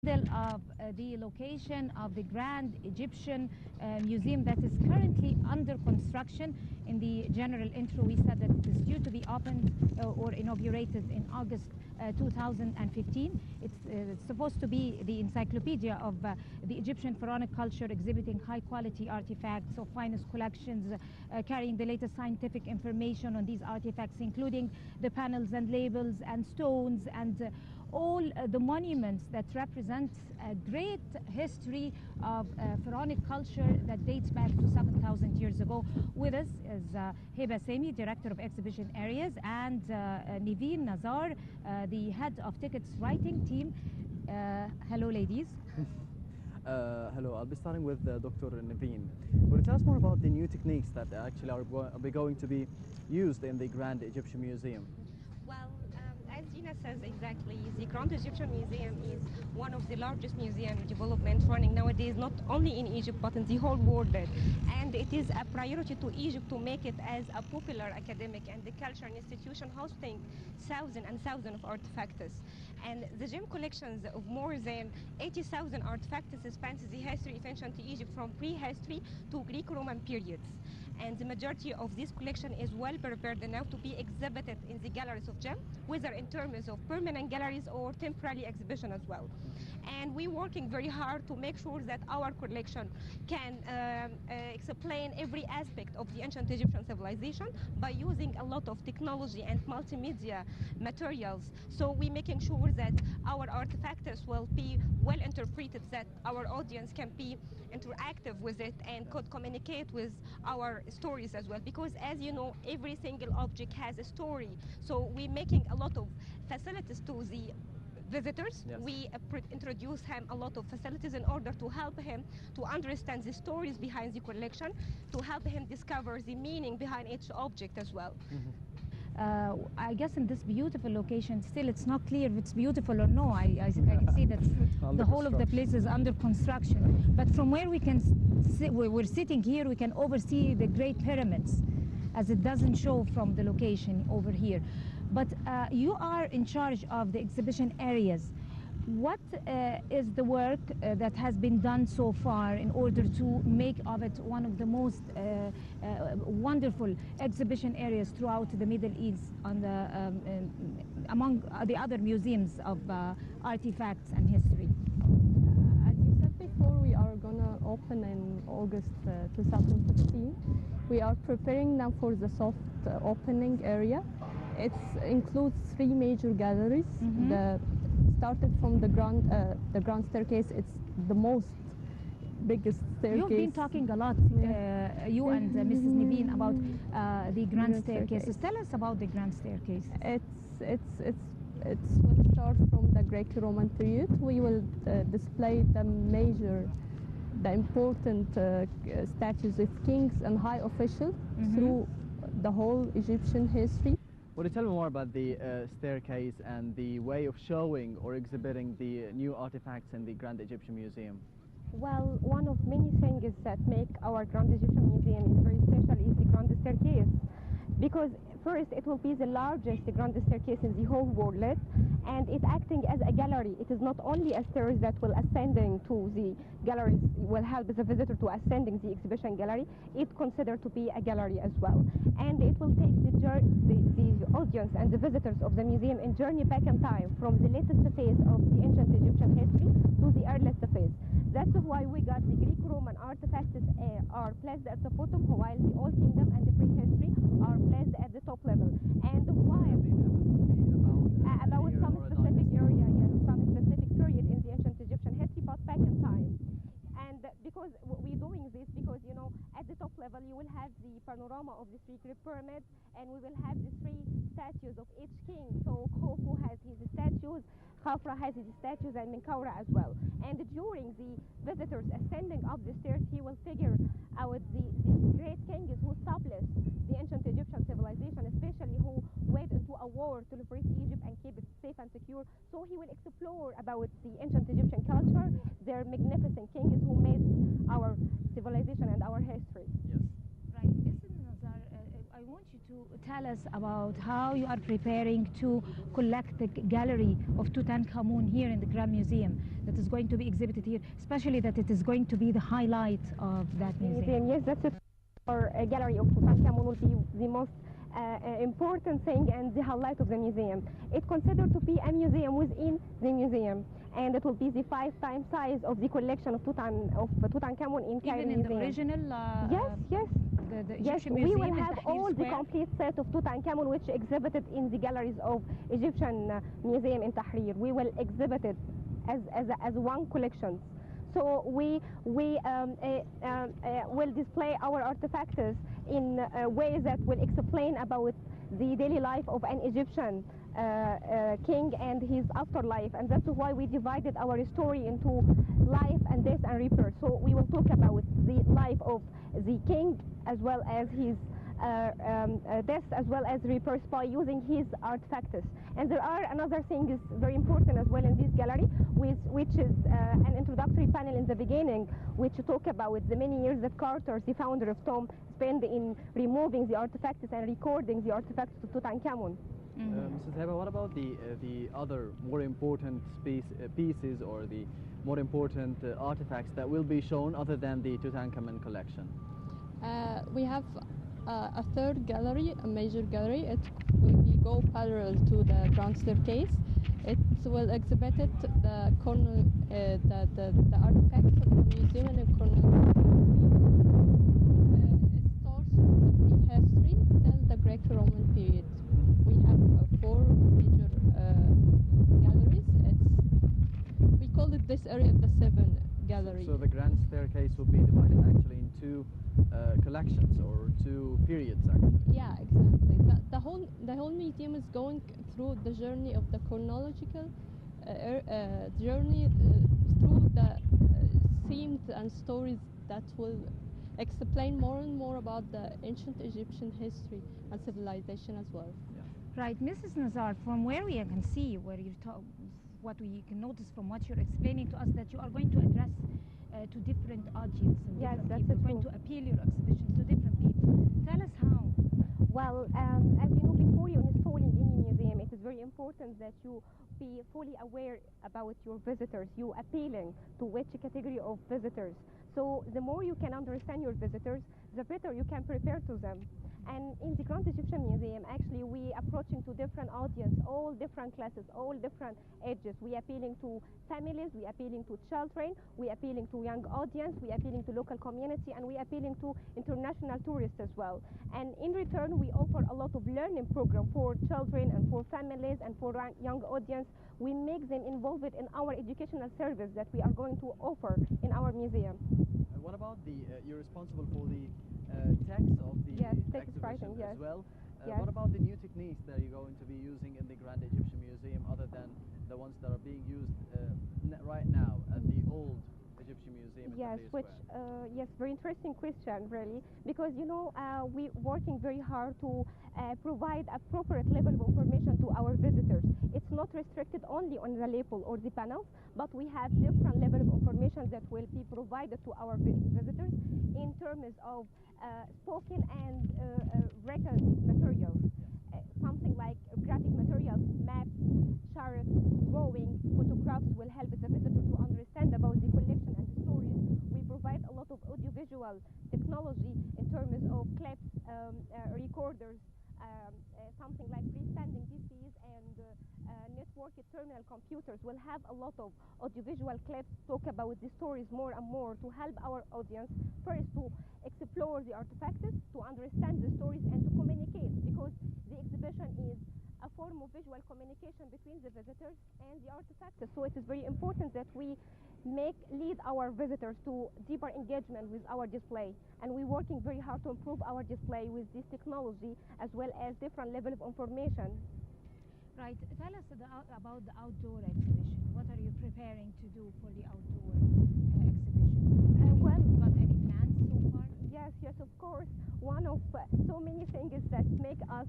Of the location of the Grand Egyptian Museum that is currently under construction. In the general intro, we said that it is due to be opened or inaugurated in August 2015. It's supposed to be the encyclopedia of the Egyptian pharaonic culture, exhibiting high-quality artifacts of finest collections, carrying the latest scientific information on these artifacts, including the panels and labels and stones and all the monuments that represent a great history of pharaonic culture that dates back to 7,000 years ago. With us is Heba Semi, Director of Exhibition Areas, and Neven Nazzar, the head of tickets writing team. Hello, ladies. Hello, I'll be starting with Dr. Neven. Will you tell us more about the new techniques that actually are going to be used in the Grand Egyptian Museum? Well, as Gina says exactly, the Grand Egyptian Museum is one of the largest museum development running nowadays, not only in Egypt, but in the whole world. And it is a priority to Egypt to make it as a popular academic and the cultural institution hosting thousands and thousands of artifacts. And the gem collections of more than 80,000 artifacts spans the history of ancient Egypt from prehistory to Greek-Roman periods. And the majority of this collection is well prepared now to be exhibited in the galleries of GEM, whether in terms of permanent galleries or temporary exhibition as well. And we're working very hard to make sure that our collection can explain every aspect of the ancient Egyptian civilization by using a lot of technology and multimedia materials. So we're making sure that our artifacts will be well interpreted, that our audience can be interactive with it and could communicate with our stories as well, because as you know, every single object has a story. So we're making a lot of facilities to the visitors. Yes. We introduce him a lot of facilities in order to help him to understand the stories behind the collection, to help him discover the meaning behind each object as well. I guess in this beautiful location, still it's not clear if it's beautiful or no. I can see that the whole of the place is under construction. But from where we can see, we're sitting here, we can oversee the Great Pyramids, as it doesn't show from the location over here. But you are in charge of the exhibition areas. What is the work that has been done so far in order to make of it one of the most wonderful exhibition areas throughout the Middle East on the, among the other museums of artifacts and history? As you said before, we are going to open in August 2015. We are preparing now for the soft opening area. It includes 3 major galleries. Started from the grand staircase. It's the most biggest staircase. You've been talking a lot, you and Mrs. Neven, about the grand staircases. Tell us about the grand staircase. It will start from the Greco-Roman period. We will display the important statues of kings and high officials through the whole Egyptian history. Would you tell me more about the staircase and the way of showing or exhibiting the new artifacts in the Grand Egyptian Museum? Well, one of many things that make our Grand Egyptian Museum is very special is the Grand Staircase. Because first, it will be the largest Grand Staircase in the whole world, and it's acting as a gallery. It is not only a stairs that will ascending to the galleries, will help the visitor to ascending the exhibition gallery. It's considered to be a gallery as well. And it will take the audience and the visitors of the museum in journey back in time from the latest phase of the ancient Egyptian history to the earliest phase. That's why we got the Greek-Roman artifacts are placed at the bottom, while the Old Kingdom and the prehistory are placed at the top level. And why? About some specific area, yes, some specific period in the ancient Egyptian history, but back in time. And because we're doing this, because you know, at the top level you will have the panorama of the 3 Great pyramids, and we will have the 3 statues of each king. So Khufu has his statues, Khafra has his statues, and Menkaura as well. And during the visitors ascending up the stairs, he will figure out the great kings who established the ancient Egyptian civilization, especially who went into a war to liberate Egypt and keep it safe and secure. So he will explore about the ancient Egyptian culture, their magnificent kings who made our civilization and our history. Yes. Right. Listen, Nazzar, I want you to tell tell us about how you are preparing to collect the gallery of Tutankhamun here in the Grand Museum that is going to be exhibited here, especially that it is going to be the highlight of that museum? Yes, that's it. Our gallery of Tutankhamun will be the most important thing and the highlight of the museum. It's considered to be a museum within the museum, and it will be the 5 times size of the collection of Tutankhamun in Cairo Even in Museum. the original? Yes. The Yes, Egyptian we museum will in have Tahrir all the Square? complete set of Tutankhamun which exhibited in the galleries of Egyptian museum in Tahrir. We will exhibit it as one collection. So we will display our artifacts in ways that will explain about the daily life of an Egyptian king and his afterlife, and that's why we divided our story into life and death and rebirth. So we will talk about the life of the king as well as his death as well as rebirth by using his artifacts. And there are another thing is very important as well in this gallery, which is an introductory panel in the beginning, which talk about the many years that Carter, the founder of TOM, spent in removing the artifacts and recording the artifacts of Tutankhamun. Mrs. Heba, what about the other more important pieces or the more important artifacts that will be shown other than the Tutankhamun collection? We have a third gallery, a major gallery. It will be go parallel to the grand staircase. It will exhibit the artifacts of the museum in a chronological it starts from the prehistory till the Greco-Roman period. We have 4 major galleries. We call it this area the 7 gallery. So the grand staircase will be divided actually in 2 collections or 2 periods actually. Yeah, exactly. The whole museum is going through the journey of the chronological journey through the themes and stories that will explain more and more about the ancient Egyptian history and civilization as well. Right, Mrs. Nazzar, from where we can see, what we can notice from what you're explaining to us, that you are going to address to different audience and Yes, different that's people, true. going to appeal your exhibitions to different people. Tell us how. Well, as you know, before you installing any museum, it is very important that you be fully aware about your visitors. You appealing to which category of visitors. So the more you can understand your visitors, the better you can prepare to them. And in the Grand Egyptian Museum, actually, we approaching to different audience, all different classes, all different ages. We appealing to families, we appealing to children, we appealing to young audience, we appealing to local community, and we appealing to international tourists as well. And in return, we offer a lot of learning program for children and for families and for young audience. We make them involved in our educational service that we are going to offer in our museum. What about you're responsible for the text of the text exhibition writing, as yes. well. Yes. What about the new techniques that you're going to be using in the Grand Egyptian Museum other than the ones that are being used right now at the old Egyptian Museum in Yes, Tahrir which Square? yes, very interesting question, really, because you know we working very hard to provide appropriate level of information to our visitors. It's not restricted only on the label or the panels, but we have different level of information that will be provided to our visitors in terms of spoken and written materials. Something like graphic materials, maps, charts, drawing, photographs will help the visitor to understand about the collection and the stories. We provide a lot of audiovisual technology in terms of clips, recorders, something like freestanding DCs and networked terminal computers will have a lot of audiovisual clips talk about the stories more and more to help our audience first to explore the artifacts, to understand the stories and to communicate, because the exhibition is a form of visual communication between the visitors and the artifacts. So it is very important that we lead our visitors to deeper engagement with our display, and we're working very hard to improve our display with this technology as well as different level of information. Right, tell us about the outdoor exhibition. What are you preparing to do for the outdoor exhibition? Well, got any plans so far? Yes, of course. One of so many things that make us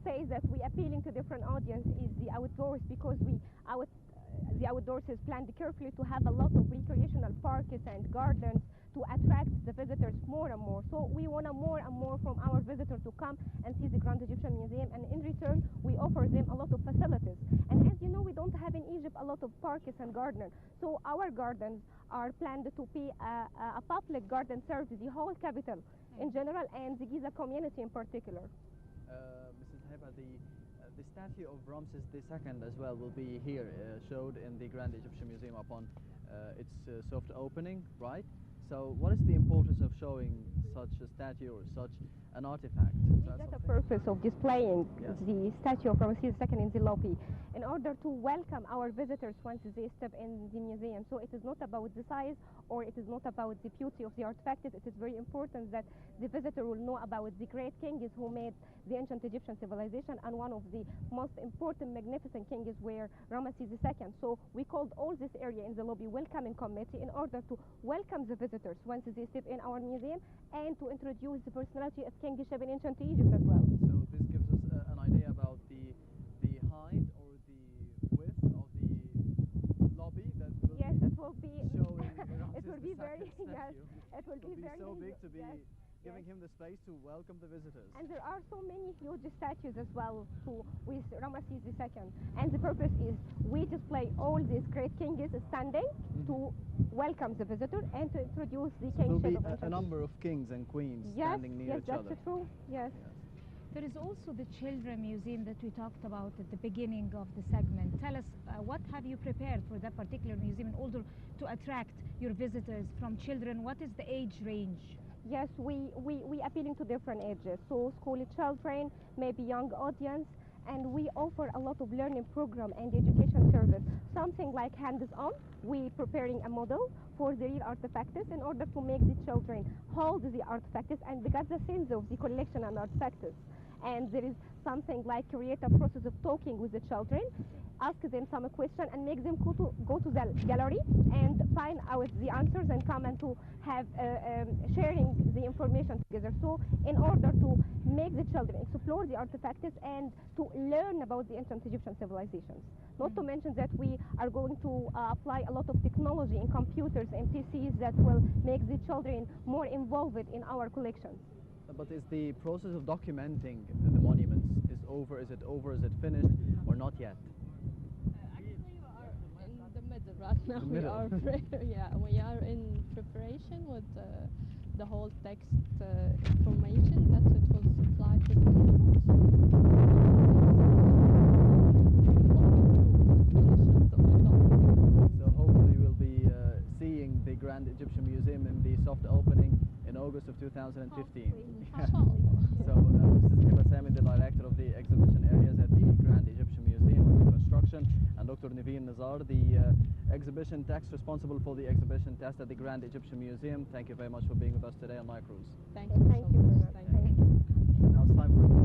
say that we appealing to different audience is the outdoors, because the outdoors is planned carefully to have a lot of recreational parks and gardens to attract the visitors more and more. So we want more and more from our visitors to come and see the Grand Egyptian Museum, and in return we offer them a lot of facilities. And as you know, we don't have in Egypt a lot of parks and gardens, so our gardens are planned to be a public garden serves the whole capital in general and the Giza community in particular. Mrs. Heba, the statue of Ramses II as well will be here, showed in the Grand Egyptian Museum upon its soft opening, right? So what is the importance of showing such a statue or such an artifact? That's the purpose of displaying Yes. the statue of Ramses II in the lobby, in order to welcome our visitors once they step in the museum. So it is not about the size, or it is not about the beauty of the artifact. It is very important that the visitor will know about the great kings who made the ancient Egyptian civilization, and one of the most important, magnificent kings were Ramses II. So we called all this area in the lobby welcoming committee in order to welcome the visitors once they step in our museum, and to introduce the personality of kingship in ancient Egypt as well. So this gives us an idea about the height or the width of the lobby that will Yes, be it will be. showing It will be very. statue. Yes, it will It will be be very. so big to be yes, giving yes. him the space to welcome the visitors. And there are so many huge statues as well with Ramesses II. And the purpose is we display all these great kings standing to welcome the visitor and to introduce the There will kingship be of a number of kings and queens Yes, standing near yes, each that's other. true. Yes. There is also the Children Museum that we talked about at the beginning of the segment. Tell us, what have you prepared for that particular museum in order to attract your visitors from children? What is the age range? Yes, we appealing to different ages. So school children, maybe young audience, and we offer a lot of learning program and education service. Something like hands-on. We preparing a model for the real artifacts in order to make the children hold the artifacts and get the sense of the collection and artifacts. And there is something like create a process of talking with the children, ask them some question and make them go to the gallery and find out the answers and come and to have sharing the information together. So in order to make the children explore the artifacts and to learn about the ancient Egyptian civilizations. Not to mention that we are going to apply a lot of technology in computers and PCs that will make the children more involved in our collections. But is the process of documenting the monuments is over? Is it over? Is it finished or not yet? Actually, we are in the middle right now. The middle. We are in preparation with the whole text information that it will supply to the So hopefully we'll be seeing the Grand Egyptian Museum in the soft opening in August of 2015. So Mrs. Heba Sami, the director of the exhibition areas at the Grand Egyptian Museum under construction, and Dr. Neven Nazzar, the exhibition tax responsible for the exhibition test at the Grand Egyptian Museum. Thank you very much for being with us today on My Cruise. Thank you. Thank you very much. Thank you. Thank you. Now it's time for